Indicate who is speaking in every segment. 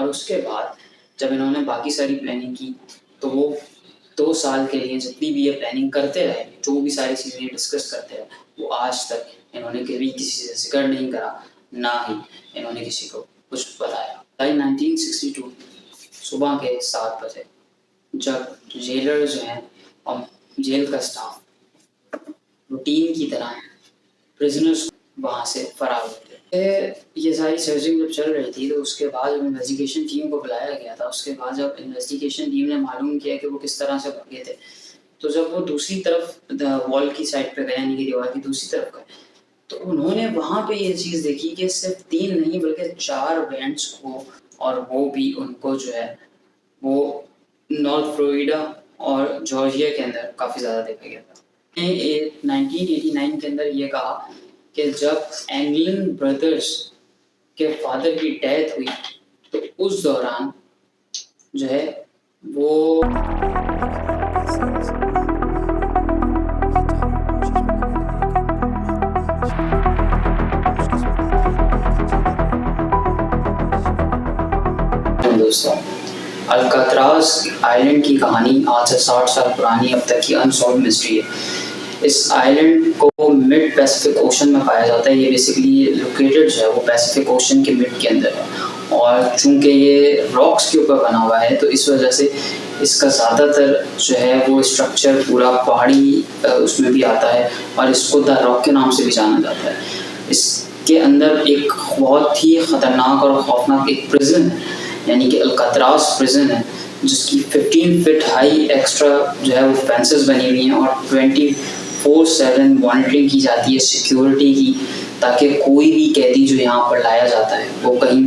Speaker 1: और उसके बाद जब इन्होंने बाकी सारी प्लानिंग की तो वो 2 साल के लिए जितनी भी ये प्लानिंग करते रहे, जो भी सारी चीज़ें डिस्कस करते रहे, वो आज तक इन्होंने कभी किसी से ज़िक्र नहीं करा, ना ही इन्होंने किसी को कुछ बताया। 1962 सुबह के 7 बजे जब जेलर जो हैं और जेल का स्टाफ रूटीन की तरह प्रिजनर्स वहाँ से फरार होते। ये सारी सर्चिंग जब चल रही थी तो उसके बाद जब इन्वेस्टिगेशन टीम को बुलाया गया था, उसके बाद जब इन्वेस्टिगेशन टीम ने मालूम किया कि वो किस तरह से भागे थे, तो जब वो दूसरी तरफ वॉल की साइड पे गए, यानी कि दीवार की दूसरी तरफ गए, तो उन्होंने वहाँ पे ये चीज़ देखी कि सिर्फ 3 नहीं बल्कि 4 बैंड्स को, और वो भी उनको जो है वो नॉर्थ फ्लोरिडा और जॉर्जिया के अंदर काफ़ी ज़्यादा देखा गया था। 1989 के अंदर ये कहा कि जब एंगलिन ब्रदर्स के फादर की डेथ हुई तो उस दौरान जो है वो दोस्तों, अल्कात्राज आइलैंड की कहानी आज से 60 साल पुरानी अब तक की अनसॉल्व्ड मिस्ट्री है। इस आइलैंड को मिड पैसिफिक ओशन में पाया जाता है। ये बेसिकली लोकेटेड जो है वो पैसिफिक ओशन के मिड के अंदर है, और चूंकि ये रॉक्स के ऊपर बना हुआ है तो इस वजह से इसका ज़्यादातर जो है वो स्ट्रक्चर पूरा पहाड़ी उसमें भी आता है, और इसको द रॉक के नाम से भी जाना जाता है। इसके अंदर एक बहुत ही ख़तरनाक और खौफनाक एक प्रिजन है, यानी कि अल्कात्राज प्रिजन है, जिसकी 15 फीट हाई एक्स्ट्रा जो है वो फेंसेस बनी हुई हैं और 24/7 मॉनिटरिंग की जाती है सिक्योरिटी की, ताकि कोई भी कैदी जो यहाँ पर लाया जाता है वो कहीं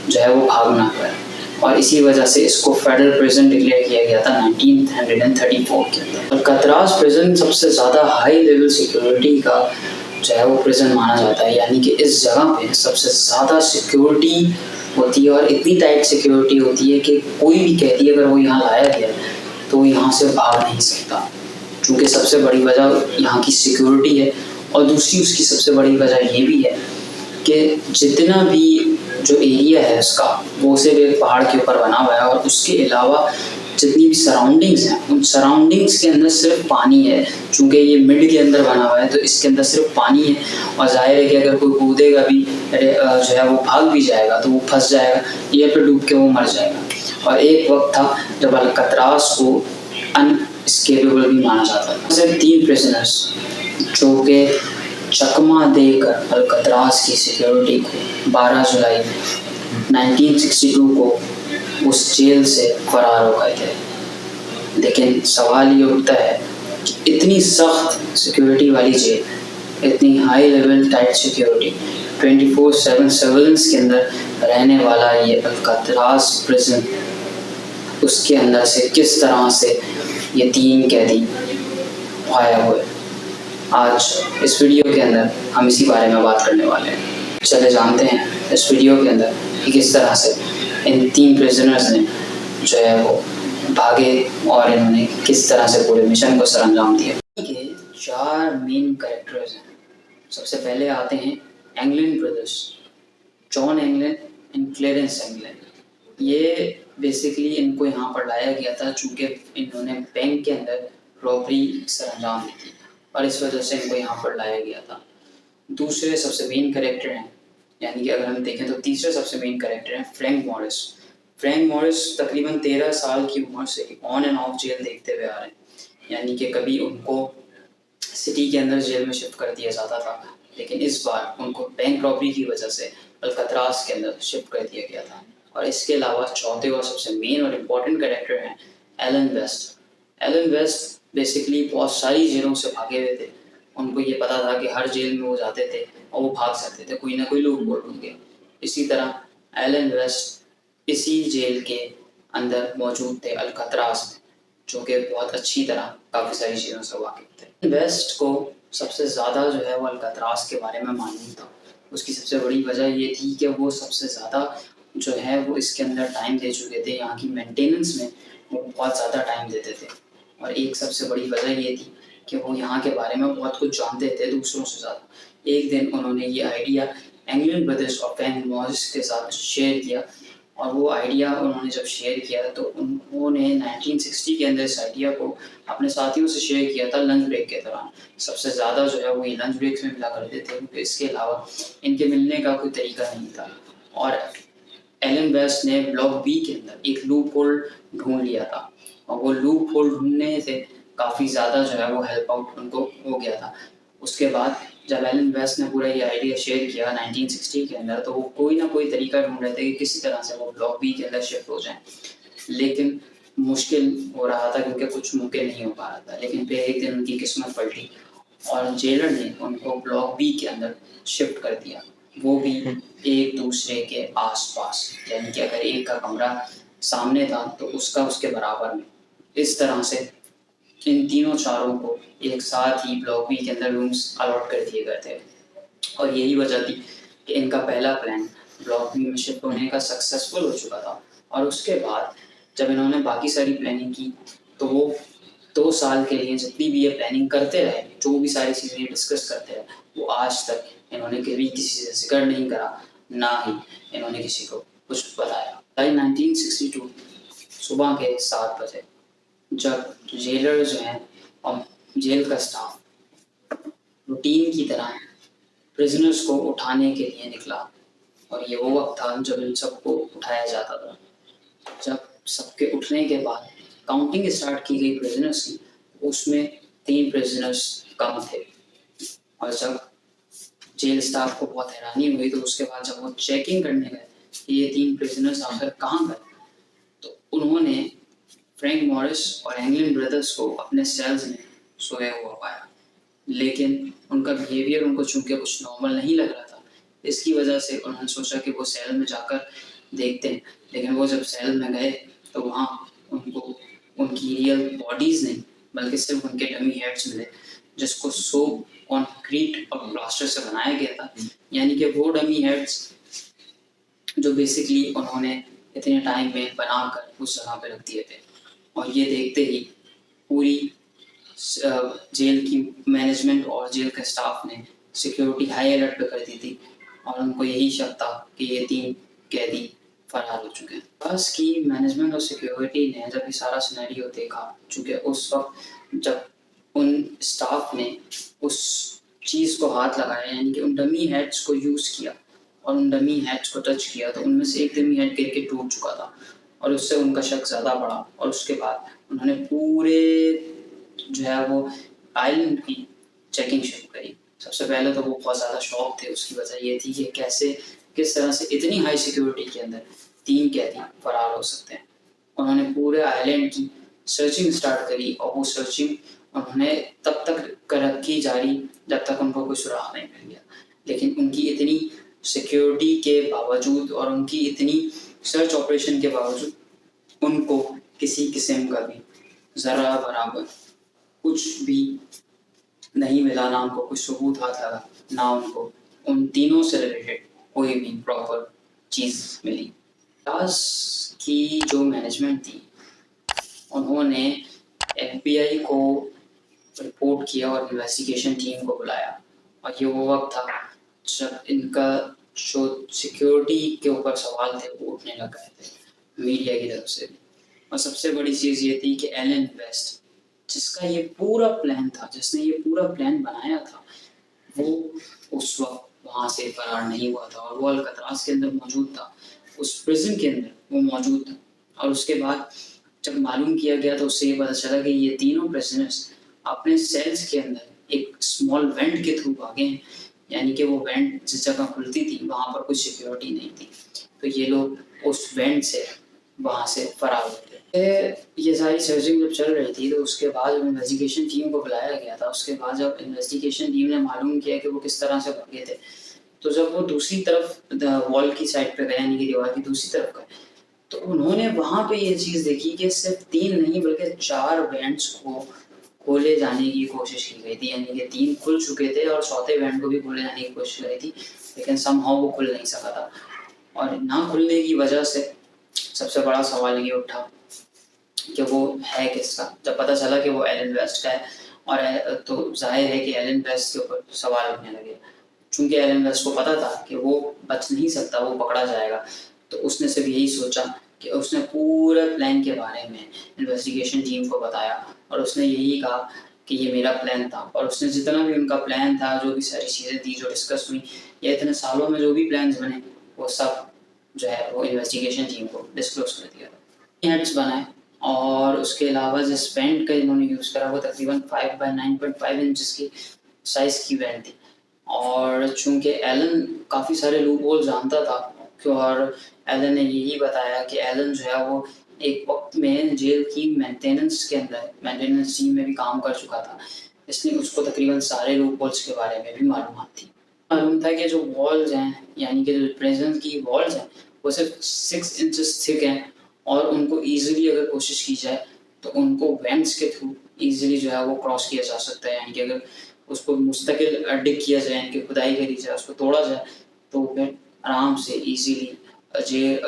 Speaker 1: जो है वो भाग ना पाए। और इसी वजह से इसको फेडरल प्रिजन डिक्लेयर किया गया था 1934 के अंदर। अल्कात्राज प्रिजन सबसे ज़्यादा हाई लेवल सिक्योरिटी का जो है वो प्रिजन माना जाता है, यानी कि इस जगह पे सबसे ज़्यादा सिक्योरिटी होती है, और इतनी टाइट सिक्योरिटी होती है कि कोई भी कैदी अगर वो यहाँ लाया गया तो यहाँ से भाग नहीं सकता, क्योंकि सबसे बड़ी वजह यहाँ की सिक्योरिटी है। और दूसरी उसकी सबसे बड़ी वजह ये भी है कि जितना भी जो एरिया है उसका वो सिर्फ एक पहाड़ के ऊपर बना हुआ है, और उसके अलावा जितनी भी सराउंडिंग्स हैं उन सराउंडिंग्स के अंदर सिर्फ पानी है। चूँकि ये मिड के अंदर बना हुआ है तो इसके अंदर सिर्फ पानी है, और जाहिर है कि अगर कोई कूदेगा भी जो है वो भाग भी जाएगा तो वो फंस जाएगा या फिर डूब के वो मर जाएगा। और एक वक्त था जब अल्कात्राज को अनस्केपेबल भी माना जाता था। सिर्फ 3 प्रिजनर्स जो कि चकमा देकर अल्कात्राज की सिक्योरिटी को 12 जुलाई 1962 को उस जेल से फरार हो गए थे। लेकिन सवाल ये उठता है कि इतनी सख्त सिक्योरिटी वाली जेल, इतनी high level tight security, 24/7 surveillance के अंदर रहने वाला ये अल्कात्राज प्रिजन, उसके अंदर से किस तरह से ये 3 कैदी गायब हुए, आज इस वीडियो के अंदर हम इसी बारे में बात करने वाले हैं। चले जानते हैं इस वीडियो के अंदर कि किस तरह से इन 3 प्रिजनर्स ने जो है वो भागे और इन्होंने किस तरह से पूरे मिशन को सरअंजाम दिया। के 4 मेन कैरेक्टर्स हैं। सबसे पहले आते हैं एंगलिन ब्रदर्स, जॉन एंगलिन एंड क्लेरेंस एंगलिन। ये बेसिकली इनको यहाँ पर लाया गया था चूँकि इन्होंने बैंक के अंदर रॉबरी सरअंजाम दी थी, और इस वजह से इनको यहाँ पर लाया गया था। दूसरे सबसे मेन कैरेक्टर हैं, यानी कि अगर हम देखें तो तीसरे सबसे मेन कैरेक्टर हैं फ्रैंक मॉरिस। फ्रैंक मॉरिस तकरीबन 13 साल की उम्र से ऑन एंड ऑफ जेल देखते हुए आ रहे हैं, यानी कि कभी उनको सिटी के अंदर जेल में शिफ्ट कर दिया जाता था, लेकिन इस बार उनको बैंक रॉबरी की वजह से अल्कात्राज के अंदर शिफ्ट कर दिया गया था। और इसके अलावा चौथे और सबसे मेन और इम्पोर्टेंट कैरेक्टर हैं Allen West. Allen West basically बहुत सारी जेलों से भागे हुए थे। उनको ये पता था कि हर जेल में वो जाते थे और वो भाग सकते थे, कोई ना कोई लूप होल होंगे। इसी तरह एलन वेस्ट इसी जेल के अंदर मौजूद थे अल्कात्राज में, जो कि बहुत अच्छी तरह काफ़ी सारी चीज़ों से वाकिफ थे। वेस्ट को सबसे ज़्यादा जो है वो अल्कात्राज के बारे में मालूम था। उसकी सबसे बड़ी वजह ये थी कि वो सबसे ज़्यादा जो है वो इसके अंदर टाइम दे चुके थे, यहाँ की मेंटेनेंस में वो बहुत ज़्यादा टाइम देते थे। और एक सबसे बड़ी वजह ये थी कि वो यहाँ के बारे में बहुत कुछ जानते थे दूसरों से ज़्यादा। एक दिन उन्होंने ये आइडिया एंगलिन ब्रदर्स और फ्रैंक मॉरिस के साथ शेयर किया और वो आइडिया उन्होंने जब शेयर किया तो उन्होंने 1960 के अंदर इस आइडिया को अपने साथियों से शेयर किया था लंच ब्रेक के दौरान। सबसे ज़्यादा जो है वो ये लंच ब्रेक्स में मिला करते थे, क्योंकि इसके अलावा इनके मिलने का कोई तरीका नहीं था। और एलन वेस्ट ने ब्लॉक बी के अंदर एक लूप होल ढूंढ लिया था, और वो लूप होल ढूंढने से काफ़ी ज़्यादा जो है वो हेल्प आउट उनको हो गया था। उसके बाद जब एलन वेस्ट ने पूरा ये आइडिया शेयर किया 1960 के अंदर, तो वो कोई ना कोई तरीका ढूंढ रहे थे कि किसी तरह से वो ब्लॉक बी के अंदर शिफ्ट हो जाएं, लेकिन मुश्किल हो रहा था क्योंकि कुछ मुमकिन नहीं हो पा रहा था। लेकिन फिर एक दिन उनकी किस्मत पलटी और जेलर ने उनको ब्लॉक बी के अंदर शिफ्ट कर दिया, वो भी एक दूसरे के आसपास, यानी कि अगर एक का कमरा सामने था तो उसका उसके बराबर में। इस तरह से इन तीनों चारों को एक साथ ही ब्लॉक बी के अंदर रूम्स अलॉट कर दिए गए थे, और यही वजह थी कि इनका पहला प्लान ब्लॉक बी में शिफ्ट होने का सक्सेसफुल हो चुका था। और उसके बाद जब इन्होंने बाकी सारी प्लानिंग की तो वो 2 साल के लिए जितनी भी ये प्लानिंग करते रहे, जो भी सारी चीज़ें डिस्कस करते रहे, वो आज तक इन्होंने कभी किसी से जिक्र नहीं करा, ना ही इन्होंने किसी को कुछ बताया। 1962 सुबह के 7 बजे जब जेलर जो हैं और जेल का स्टाफ रूटीन की तरह प्रिजनर्स को उठाने के लिए निकला, और ये वो वक्त था जब इन सबको उठाया जाता था। जब सबके उठने के बाद काउंटिंग स्टार्ट की गई प्रिजनर्स की, उसमें 3 प्रिजनर्स कम थे। और जब जेल स्टाफ को बहुत हैरानी हुई, तो उसके बाद जब वो चेकिंग करने गए कि ये 3 प्रिजनर्स आखिर कहाँ गए, तो उन्होंने फ्रैंक मॉरिस और एंगलिन ब्रदर्स को अपने सेल्स में सोया हुआ पाया, लेकिन उनका बिहेवियर उनको चूंकि कुछ नॉर्मल नहीं लग रहा था, इसकी वजह से उन्होंने सोचा कि वो सेल में जाकर देखते हैं। लेकिन वो जब सेल में गए तो वहाँ उनको उनकी रियल बॉडीज़ नहीं, बल्कि सिर्फ उनके डमी हेड्स मिले, जिसको सोप कंक्रीट और प्लास्टर से बनाया गया था। यानी कि वो डमी हेड्स जो बेसिकली उन्होंने इतने टाइम में बनाकर उस जगह पे रख दिए थे। और ये देखते ही पूरी जेल की मैनेजमेंट और जेल के स्टाफ ने सिक्योरिटी हाई अलर्ट पे कर दी थी, और उनको यही शक था कि ये 3 कैदी फरार हो चुके हैं। बस की मैनेजमेंट और सिक्योरिटी ने जब ये सारा सिनेरियो देखा, चूँकि उस वक्त जब उन स्टाफ ने उस चीज़ को हाथ लगाया, यानी कि उन डमी हेड्स को यूज़ किया और उन डमी हेड्स को टच किया, तो उनमें से एक डमी हेड गिर के टूट चुका था, और उससे उनका शक ज़्यादा बढ़ा। और उसके बाद उन्होंने पूरे जो है वो आइलैंड की चेकिंग शुरू करी। सबसे पहले तो वो बहुत ज़्यादा शॉक थे, उसकी वजह ये थी कि किस तरह से इतनी हाई सिक्योरिटी के अंदर 3 कैदी फरार हो सकते हैं। उन्होंने पूरे आइलैंड की सर्चिंग स्टार्ट करी, और वो सर्चिंग उन्होंने तब तक रखी जारी जब तक उनको कोई सुराग नहीं मिल गया। लेकिन उनकी इतनी सिक्योरिटी के बावजूद और उनकी इतनी सर्च ऑपरेशन के बावजूद उनको किसी किस्म का भी ज़रा बराबर कुछ भी नहीं मिला, ना उनको कुछ सबूत हाथ लगा, ना उनको उन तीनों से रिलेटेड कोई भी प्रॉपर चीज़ मिली। टास की जो मैनेजमेंट थी, उन्होंने एफबीआई को रिपोर्ट किया और इन्वेस्टिगेशन टीम को बुलाया, और ये वो वक्त था जब इनका जो सिक्योरिटी के ऊपर सवाल थे वो उठने लग गए थे मीडिया की तरफ से। और सबसे बड़ी चीज़ ये थी कि एलन वेस्ट, जिसका ये पूरा प्लान था, जिसने ये पूरा प्लान बनाया था, वो उस वक्त वहाँ से फरार नहीं हुआ था, और वो अल्कत्रास के अंदर मौजूद था, उस प्रिजन के अंदर वो मौजूद था। और उसके बाद जब मालूम किया गया तो उससे ये पता चला कि ये तीनों प्रिजनर्स अपने सेल्स के अंदर एक स्मॉल वेंट के थ्रू भागे हैं, यानी कि वो वेंट जिस जगह खुलती थी वहाँ पर कोई सिक्योरिटी नहीं थी, तो ये लोग उस वेंट से वहाँ से फरार हो गए। ये सारी सर्चिंग जब चल रही थी, तो उसके बाद जब इन्वेस्टिगेशन टीम को बुलाया गया था, उसके बाद जब इन्वेस्टिगेशन टीम ने मालूम किया कि वो किस तरह से भागे थे, तो जब वो दूसरी तरफ वॉल की साइड पे गए, यानी कि दीवार की दूसरी तरफ गए, तो उन्होंने वहाँ पे ये चीज़ देखी कि सिर्फ 3 नहीं बल्कि 4 वेंट्स को खोले जाने की कोशिश की गई थी, यानी कि 3 खुल चुके थे और चौथे वेंट को भी खोले जाने की कोशिश की गई थी, लेकिन समहाउ वो खुल नहीं सका था। और ना खुलने की वजह से सबसे बड़ा सवाल ये उठा कि वो है किसका। जब पता चला कि वो एलन वेस्ट का है, और तो जाहिर है कि एलन वेस्ट के ऊपर सवाल उठने लगे, चूंकि एलन वेस्ट को पता था कि वो बच नहीं सकता, वो पकड़ा जाएगा, तो उसने सिर्फ यही सोचा कि उसने पूरे प्लान के बारे में इन्वेस्टिगेशन टीम को बताया और उसने यही कहा कि ये मेरा प्लान था। और उसने जितना भी उनका प्लान था, जो भी सारी चीज़ें थी जो डिस्कस हुई या इतने सालों में जो भी प्लान्स बने, वो सब जो है वो इन्वेस्टिगेशन टीम को डिस्क्लोज कर दिया था। हेड्स बनाए और उसके अलावा जिस पेंट का इन्होंने यूज़ करा वो तकरीबन 5 बाय 9.5 इंचेस की साइज़ की पेंट थी। और चूँकि एलन काफ़ी सारे लूप होल जानता था और एलन ने यही बताया कि एलन जो है वो एक वक्त में जेल की मेंटेनेंस टीम में भी काम कर चुका था, इसलिए उसको तकरीबन सारे लूप होल्स के बारे में भी मालूमात थी। मालूम था कि जो वॉल्स हैं, यानी कि जो प्रिजन की वॉल्स हैं, वो सिर्फ 6 इंचेस थिक हैं और उनको ईजिली अगर कोशिश की जाए तो उनको वेंट्स के थ्रू ईजिली जो है वो क्रॉस किया जा सकता है। यानी कि अगर उसको मुस्तकिल डिग किया जाए, यानी कि खुदाई करी जाए, उसको तोड़ा जाए, तो फिर आराम से ईजिली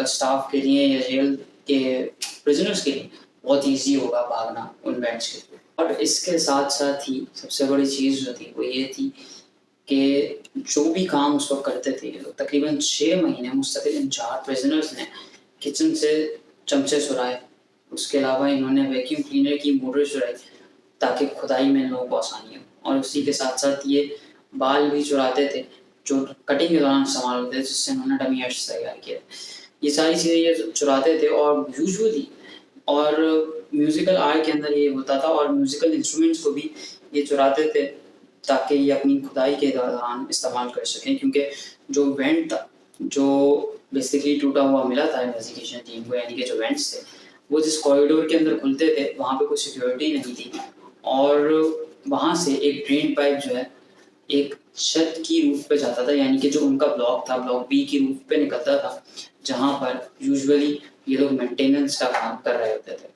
Speaker 1: स्टाफ के लिए या जेल के प्रिजनर्स के लिए बहुत ईजी होगा भागना उन वेंट्स के थ्रू। और इसके साथ साथ ही सबसे बड़ी चीज़ जो थी वो ये थी कि जो भी काम उस वक़्त करते थे, ये लोग तकरीबन 6 महीने मुस्तकिल इन 4 प्रिज़नर्स ने किचन से चमचे चुराए। उसके अलावा इन्होंने वैक्यूम क्लीनर की मोटर चुराई ताकि खुदाई में इन लोगों को आसानी हो। और उसी के साथ-साथ ये बाल भी चुराते थे, जो कटिंग के दौरान इस्तेमाल होते थे, जिससे उन्होंने डमी हेड्स तैयार किए। ये सारी चीज़ें ये चुराते थे और यूजुअली और म्यूज़िकल आर्ट के अंदर ये होता था और म्यूज़िकल इंस्ट्रूमेंट्स को भी ये चुराते थे ताकि ये अपनी खुदाई के दौरान इस्तेमाल कर सकें, क्योंकि जो वेंट था, जो बेसिकली टूटा हुआ मिला था इन्वेस्टिगेशन टीम को, यानी कि जो वेंट्स थे, वो जिस कॉरिडोर के अंदर खुलते थे, वहाँ पे कोई सिक्योरिटी नहीं थी और वहाँ से एक ड्रेन पाइप जो है, एक छत की रूफ पे जाता था, यानी कि जो उनका ब्लॉक था, ब्लॉक बी की रूफ पे निकलता था, जहाँ पर यूजुअली ये लोग मेंटेनेंस का काम कर रहे होते थे।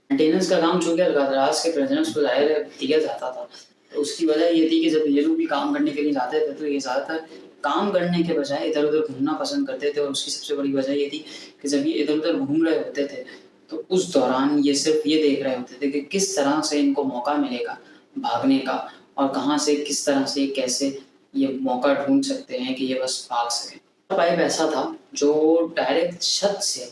Speaker 1: मेंटेनेंस का काम चूँकि अल्कातराज़ के प्रिज़नर्स को ज़ाहिर है दिया जाता था, तो उसकी वजह ये थी कि जब ये लोग भी काम करने के लिए जाते थे, तो ये ज़्यादातर काम करने के बजाय इधर-उधर घूमना पसंद करते थे और उसकी सबसे बड़ी वजह ये थी कि जब ये इधर-उधर घूम रहे होते थे, तो उस दौरान ये सिर्फ़ ये देख रहे होते थे कि किस तरह से इनको मौका मिलेगा भागने का और कहाँ से, किस तरह से, कैसे ये मौका ढूँढ सकते हैं कि ये बस भाग सकें। पाइप ऐसा था जो डायरेक्ट छत से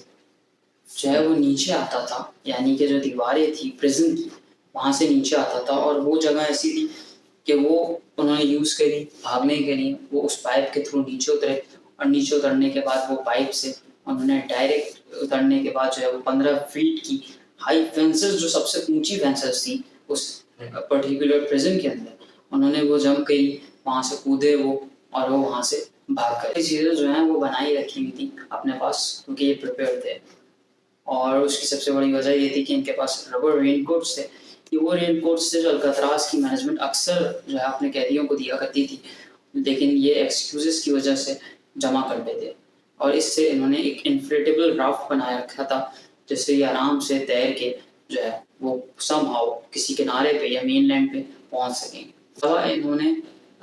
Speaker 1: जो है वो नीचे आता था, यानी कि जो दीवारें थी प्रिज़न की, वहाँ से नीचे आता था और वो जगह ऐसी थी कि वो उन्होंने यूज़ करी भागने के लिए। वो उस पाइप के थ्रू नीचे उतरे और नीचे उतरने के बाद वो पाइप से उन्होंने डायरेक्ट उतरने के बाद जो है वो 15 फीट की हाई फेंसेस, जो सबसे ऊँची फेंसेस थी उस पर्टिकुलर प्रिज़न के अंदर, उन्होंने वो जंप करी, वहाँ से कूदे वो और वो वहाँ से भाग गए। ये चीज़ें जो हैं वो बनाई रखी हुई थी अपने पास, क्योंकि ये प्रिपेयर्ड थे। और उसकी सबसे बड़ी वजह ये थी कि इनके पास रबर रेनकोट्स थे। ये वो रेनकोट्स थे जो अल्कातराज़ की मैनेजमेंट अक्सर जो है अपने कैदियों को दिया करती थी, लेकिन ये एक्सक्यूज़ेज़ की वजह से जमा करते थे। और इससे इन्होंने एक इन्फ्लेटेबल राफ्ट बनाए रखा था, जिससे ये आराम से तैर के जो है वो समहाउ किसी किनारे पे या मेनलैंड पे पहुँच सकेंगे। और इन्होंने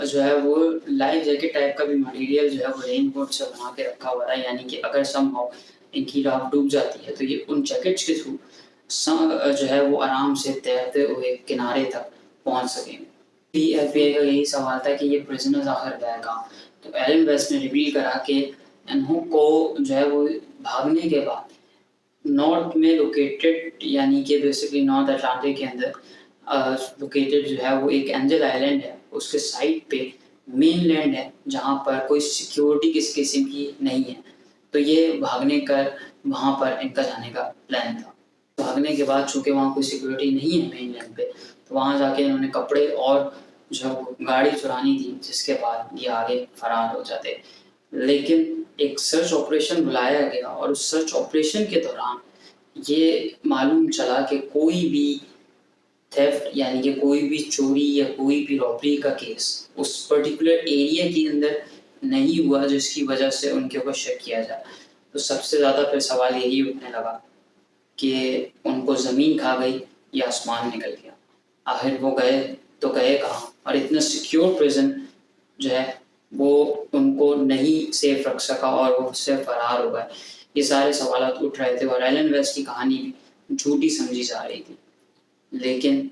Speaker 1: जो है वो लाइफ जैकेट टाइप का भी मटेरियल जो है वो रेनकोट से बना के रखा हुआ था, यानी कि अगर समहाउ इनकी राफ्ट डूब जाती है तो ये उन जैकेट्स के थ्रू जो है वो आराम से तैरते हुए किनारे तक पहुंच सकेंगे। एफबीआई का यही सवाल था कि ये प्रिजनर्स आखिर गए कहाँ, तो एलन वेस्ट ने रिवील करा कि इन्हों को जो है वो भागने के बाद नॉर्थ में लोकेटेड, यानी कि बेसिकली नॉर्थ अटलांटिक के अंदर लोकेटेड जो है वो एक एंजल आइलैंड है, उसके साइड पे मेनलैंड है जहाँ पर कोई सिक्योरिटी किसी किस्म की नहीं है। तो ये भागने का वहाँ पर इनका जाने का प्लान था। भागने के बाद चूँकि वहाँ कोई सिक्योरिटी नहीं है मेनलैंड पे, तो वहाँ जाके इन्होंने कपड़े और जो है वो गाड़ी चुरानी थी, जिसके बाद ये आगे फरार हो जाते। लेकिन एक सर्च ऑपरेशन बुलाया गया और उस सर्च ऑपरेशन के दौरान ये मालूम चला कि कोई भी थेफ्ट, यानी कि कोई भी चोरी या कोई भी रॉबरी का केस उस पर्टिकुलर एरिया के अंदर नहीं हुआ जिसकी वजह से उनके ऊपर शक किया जाए। तो सबसे ज़्यादा फिर सवाल यही उठने लगा कि उनको ज़मीन खा गई या आसमान निकल गया। आखिर वो गए तो गए कहाँ? और इतना सिक्योर प्रिज़न जो है वो उनको नहीं सेफ रख सका और वो उससे फरार हो गए। ये सारे सवालात उठ रहे थे और एलन वेस्ट की कहानी भी झूठी समझी जा रही थी। लेकिन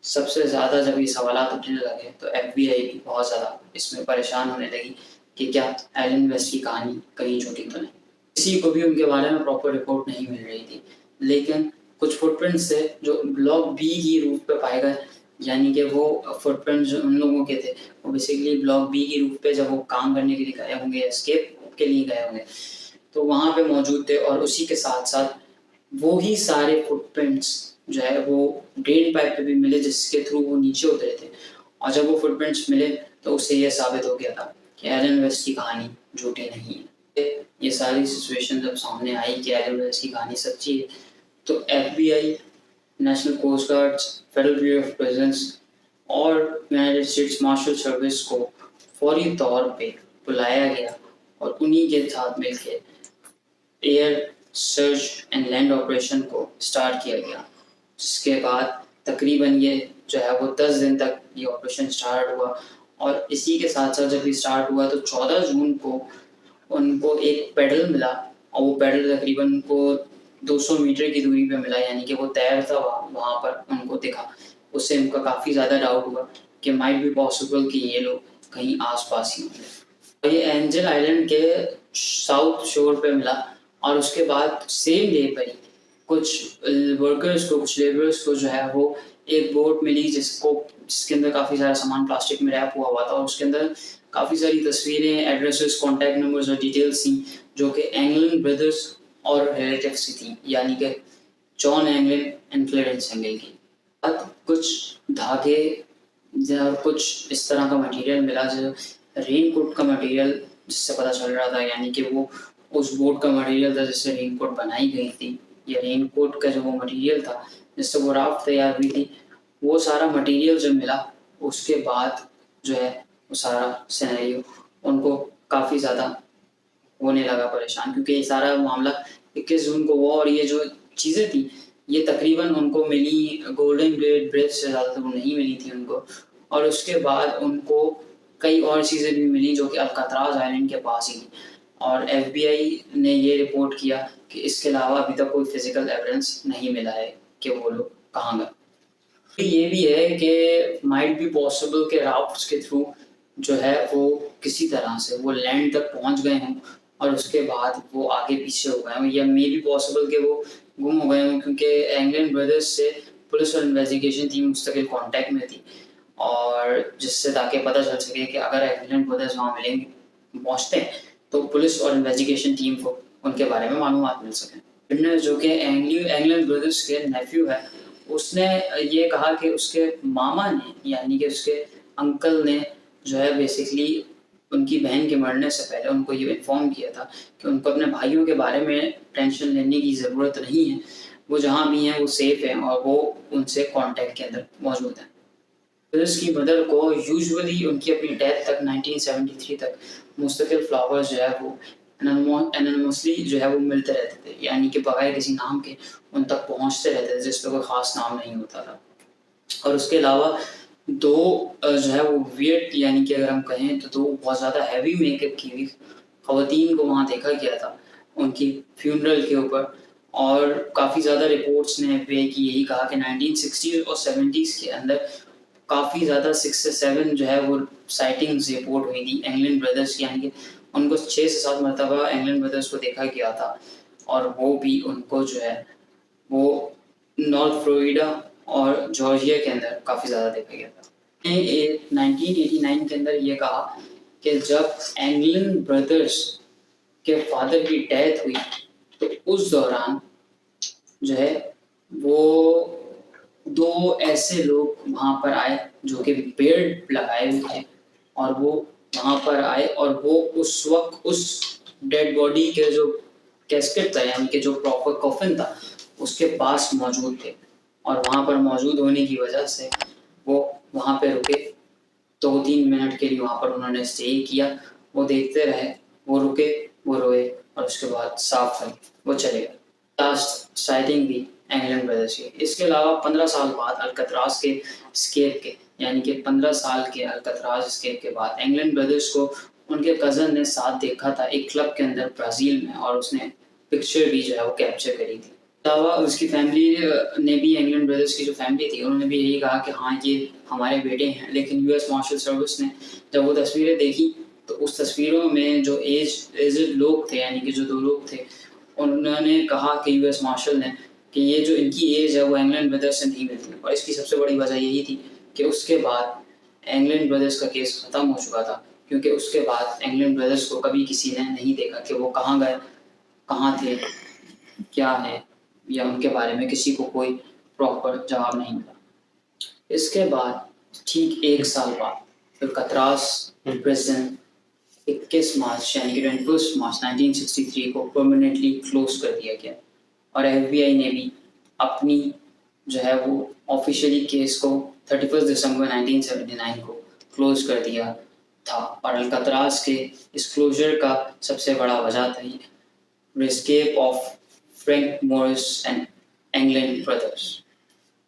Speaker 1: सबसे ज़्यादा जब ये सवालात उठने लगे तो एफबीआई भी बहुत ज़्यादा इसमें परेशान होने लगी कि क्या एलन वेस्ट की कहानी कहीं झूठी तो नहीं। किसी को भी उनके बारे में प्रॉपर रिपोर्ट नहीं मिल रही थी। लेकिन कुछ फुटप्रिंट्स थे जो ब्लॉक बी की रूफ पे पाए गए, यानी कि वो फुटप्रिंट्स जो उन लोगों के थे, वो बेसिकली ब्लॉक बी की रूफ पे जब वो काम करने के लिए गए होंगे, एस्केप के लिए गए होंगे, तो वहाँ पे मौजूद थे। और उसी के साथ-साथ वो ही सारे फुटप्रिंट्स जो है वो ड्रेन पाइप पे भी मिले, जिसके थ्रू वो नीचे उतरे थे। और जब वो फुटप्रिंट्स मिले तो उससे ये साबित हो गया था कि एलन वेस्ट की कहानी झूठी नहीं है। ये सारी सिचुएशन जब सामने आई कि एलन वेस्ट की कहानी सच्ची है, तो FBI, National Coast Guards, Federal Bureau of Prisons और यूनाइटेड स्टेट्स मार्शल सर्विस को फौरी तौर पे बुलाया गया और उन्हीं के साथ मिलके air search and land operation को स्टार्ट किया गया, जिसके बाद तकरीबन ये जो है वो 10 दिन तक ये ऑपरेशन स्टार्ट हुआ। और इसी के साथ साथ जब ये स्टार्ट हुआ तो 14 जून को उनको एक पेडल मिला, और वो पेडल तकरीबन उनको 200 मीटर की दूरी पे मिला, यानी कि वो तैरता हुआ वहाँ पर उनको दिखा। उससे उनका काफ़ी ज़्यादा डाउट हुआ कि माइट बी पॉसिबल कि ये लोग कहीं आस-पास ही होंगे। ये एंजल आइलैंड के साउथ शोर पे मिला, और उसके बाद सेम डे पर ही कुछ वर्कर्स को, कुछ लेबरर्स को जो है वो एक बोट मिली जिसके अंदर काफ़ी सारा सामान प्लास्टिक में रैप हुआ था, और उसके अंदर काफ़ी सारी तस्वीरें, एड्रेसेस, कॉन्टैक्ट नंबर्स और डिटेल्स थी जो कि एंगलिन ब्रदर्स और रिलेटिव्स की थी, यानी कि जॉन एंगलिन एंड क्लेरेंस एंगल की। बाद कुछ धागे और कुछ इस तरह का मटेरियल मिला, जो रेनकोट का मटेरियल जिससे पता चल रहा था, यानी कि वो उस बोट का मटेरियल था जिससे रेनकोट बनाई गई थी। या रेनकोट का जो वो मटेरियल था जिससे वो राफ्ट तैयार हुई थी, वो सारा मटेरियल जब मिला उसके बाद जो है वो सारा सिनेरियो उनको काफ़ी ज़्यादा होने लगा परेशान, क्योंकि ये सारा मामला 21 जून को हुआ और ये जो चीज़ें थी ये तकरीबन उनको मिली गोल्डन गेट ब्रिज से ज़्यादा तो नहीं मिली थी उनको। और उसके बाद उनको कई और चीज़ें भी मिली जो कि अल्कात्राज़ आइलैंड के पास ही थी, और एफबीआई ने ये रिपोर्ट किया कि इसके अलावा अभी तक कोई फिजिकल एविडेंस नहीं मिला है कि वो लोग कहाँ गए। ये भी है कि माइट बी पॉसिबल के राफ्ट्स के थ्रू जो है वो किसी तरह से वो लैंड तक पहुंच गए हों और उसके बाद वो आगे पीछे हो गए हों, या मे बी पॉसिबल कि वो गुम हो गए हों, क्योंकि एंगलिन ब्रदर्स से पुलिस और इन्वेस्टिगेशन टीम मुस्तकिल कांटेक्ट में थी, और जिससे ताकि पता चल सके कि अगर एंगलिन ब्रदर्स वहाँ मिलेंगे, पहुँचते हैं, तो पुलिस और इन्वेस्टिगेशन टीम को उनके बारे में मालूमात मिल सकें। विटनेस जो कि एंगलिन ब्रदर्स के नेफ्यू है, उसने ये कहा कि उसके मामा ने, यानी कि उसके अंकल ने जो है बेसिकली उनकी बहन के मरने से पहले उनको ये इन्फॉर्म किया था कि उनको अपने भाइयों के बारे में टेंशन लेने की ज़रूरत नहीं है, वो जहाँ भी हैं वो सेफ हैं और वो उनसे कॉन्टैक्ट के अंदर मौजूद हैं। ब्रदर्स की मदर को यूजुअली उनकी अपनी डेथ तक 1973 तक मुस्तकिल फ्लावर्स जो है वो एनोनिमसली जो है वो मिलते रहते थे, यानी कि बगैर किसी नाम के उन तक पहुँचते रहते थे, जिस पे कोई ख़ास नाम नहीं होता था। और उसके अलावा 2 जो है वो वियर्ड, यानी कि अगर हम कहें तो 2 बहुत ज़्यादा हेवी मेकअप की हुई ख़वातीन को वहाँ देखा गया था उनकी फ्यूनरल के ऊपर, और काफ़ी ज़्यादा रिपोर्ट्स ने एफबीआई की यही कहा कि 1960s और 70s के अंदर काफ़ी ज़्यादा 6 से 7 जो है वो साइटिंग्स रिपोर्ट हुई थी एंगलिन ब्रदर्स की, यानी कि उनको 6 से 7 मरतबा एंगलिन ब्रदर्स को देखा गया था, और वो भी उनको जो है वो नॉर्थ फ्लोरिडा और जॉर्जिया के अंदर काफ़ी ज़्यादा देखा गया था। 1989 के अंदर ये कहा कि जब एंगलिन ब्रदर्स के फादर की डेथ हुई तो उस दौरान जो है वो 2 ऐसे लोग वहाँ पर आए जो कि बेल्ट लगाए हुए थे, और वो वहाँ पर आए और वो उस वक़्त उस डेड बॉडी के जो कैस्केट था, यानी कि जो प्रॉपर कॉफ़िन था, उसके पास मौजूद थे, और वहाँ पर मौजूद होने की वजह से वो वहाँ पे रुके। 2-3 मिनट के लिए वहाँ पर उन्होंने स्टे किया, वो देखते रहे, वो रुके, वो रोए, और उसके बाद साफ कर वो चले गए। लास्ट साइटिंग भी एंगलिन ब्रदर्स की। इसके अलावा 15 साल बाद अल्कतराज़ के एस्केप के, यानी कि 15 साल के अल्कतराज़ एस्केप के बाद एंगलिन ब्रदर्स को उनके कज़न ने साथ देखा था एक क्लब के अंदर ब्राज़ील में, और उसने पिक्चर भी जो है वो कैप्चर करी थी। अलावा उसकी फैमिली ने भी, एंगलिन ब्रदर्स की जो फैमिली थी उन्होंने भी यही कहा कि हाँ, ये हमारे बेटे हैं, लेकिन यूएस मार्शल सर्विस ने जब वो तस्वीरें देखी तो उस तस्वीरों में जो एज्ड लोग थे, यानी कि जो 2 लोग थे, उन्होंने कहा कि यूएस मार्शल ने कि ये जो इनकी एज है वो एंगलन ब्रदर्स से नहीं मिलती, और इसकी सबसे बड़ी वजह यही थी कि उसके बाद एंगलन ब्रदर्स का केस ख़त्म हो चुका था, क्योंकि उसके बाद एंगलन ब्रदर्स को कभी किसी ने नहीं देखा कि वो कहाँ गए, कहाँ थे, क्या है, या उनके बारे में किसी को कोई प्रॉपर जवाब नहीं मिला। इसके बाद ठीक 1 साल बाद फिर कतरास प्रिजन 21 मार्च यानी कि 21 मार्च 1963 को परमानेंटली क्लोज कर दिया गया, और एफबीआई ने भी अपनी जो है वो ऑफिशियली केस को 31 दिसंबर 1979 को क्लोज कर दिया था। और अल्कातराज के इस क्लोजर का सबसे बड़ा वजह था escape of Frank Morris and Anglin brothers.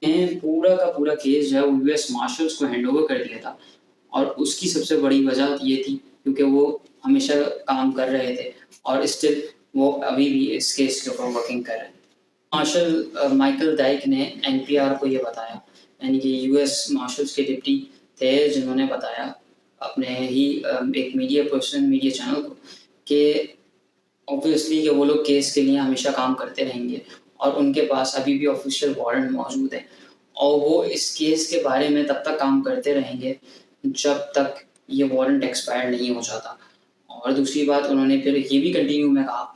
Speaker 1: पूरा का पूरा केस जो है वो यूएस मार्शल्स को हैंडओवर कर दिया था, और उसकी सबसे बड़ी वजह ये थी क्योंकि वो हमेशा काम कर रहे थे और स्टिल वो अभी भी इस केस के ऊपर वर्किंग कर रहे हैं। मार्शल माइकल डाइक ने एनपीआर को ये बताया, यानी कि यूएस मार्शल्स के डिप्टी थे जिन्होंने बताया अपने ही एक मीडिया पर्सन मीडिया चैनल को कि ऑब्वियसली कि वो लोग केस के लिए हमेशा काम करते रहेंगे और उनके पास अभी भी ऑफिशियल वारंट मौजूद है, और वो इस केस के बारे में तब तक काम करते रहेंगे जब तक ये वारंट एक्सपायर नहीं हो जाता। और दूसरी बात उन्होंने फिर ये भी कंटिन्यू में कहा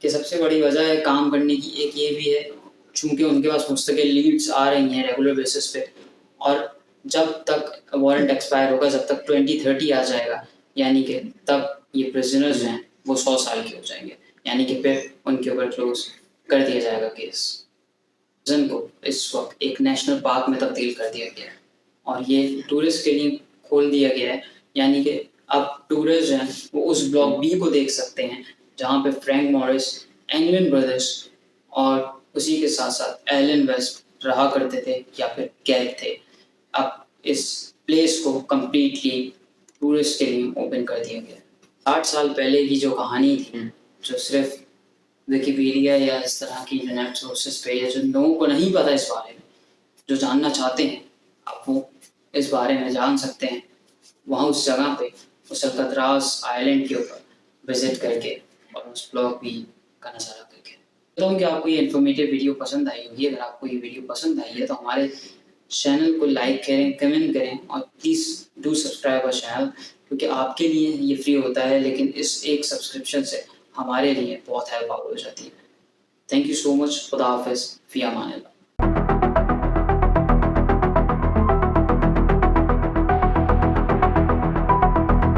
Speaker 1: कि सबसे बड़ी वजह है काम करने की एक ये भी है चूँकि उनके पास मुस्तकिल लीड्स आ रही हैं रेगुलर बेसिस पे, और जब तक वारंट एक्सपायर होगा, जब तक 2030 आ जाएगा, यानी कि तब ये प्रिजनर्स हैं वो 100 साल के हो जाएंगे, यानी कि फिर उनके ऊपर क्लोज कर दिया जाएगा केस। प्रिजन को इस वक्त एक नेशनल पार्क में तब्दील कर दिया गया है और ये टूरिस्ट के लिए खोल दिया गया है, यानी कि अब टूरिस्ट हैं वो उस ब्लॉक बी को देख सकते हैं जहाँ पे फ्रैंक मॉरिस, एंगलन ब्रदर्स और उसी के साथ साथ एलन वेस्ट रहा करते थे या फिर कैद थे। अब इस प्लेस को कम्प्लीटली टूरिस्ट के लिए ओपन कर दिया गया। 60 साल पहले की जो कहानी थी, जो सिर्फ विकिपीडिया या इस तरह की जो नेट सोर्सेस पे या जो लोगों को नहीं पता इस बारे में, जो जानना चाहते हैं अब वो इस बारे में जान सकते हैं वहाँ उस जगह पे उस अल्कातराज आइलैंड के ऊपर विजिट करके और उस ब्लॉग भी का नज़ारा करके। तो कि आपको ये इन्फॉर्मेटिव वीडियो पसंद आई होगी। अगर आपको ये वीडियो पसंद आई है तो हमारे चैनल को लाइक करें, कमेंट करें और please do subscribe our channel, क्योंकि आपके लिए ये फ्री होता है लेकिन इस एक सब्सक्रिप्शन से हमारे लिए बहुत हेल्प आउट हो जाती है। Thank you so much. खुदा हाफिज़, फ़ी अमान अल्लाह।